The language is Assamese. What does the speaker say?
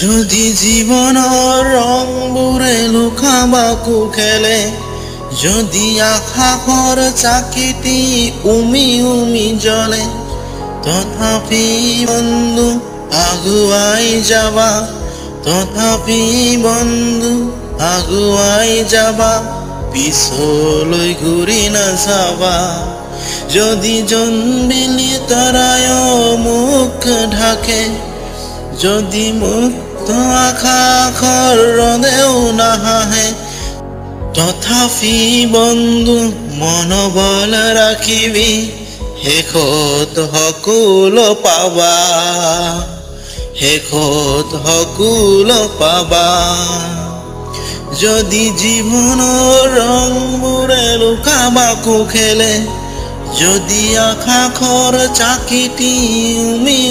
যদি জীৱনৰ ৰংবোৰে লুকাবাকো খেলে, যদি আকাশৰ চাকিটি উমি উমি জ্বলে, তথাপি বন্ধু আগুৱাই যাবা, তথাপি বন্ধু আগুৱাই যাবা, পিছলৈ ঘূৰি নাচাবা। যদি জোনবিলি তৰাই মুখ ঢাকে, যদি মুক্ত আকাশৰ ৰদেও নাহাহে, তথাপি বন্ধু মনোবল ৰাখিবি, শেষত সকলো পাবা, শেষত সকলো পাবা। যদি জীৱনৰ ৰংবোৰে লুকাবাকো খেলে, যদি আকাশৰ চাকিটি উমি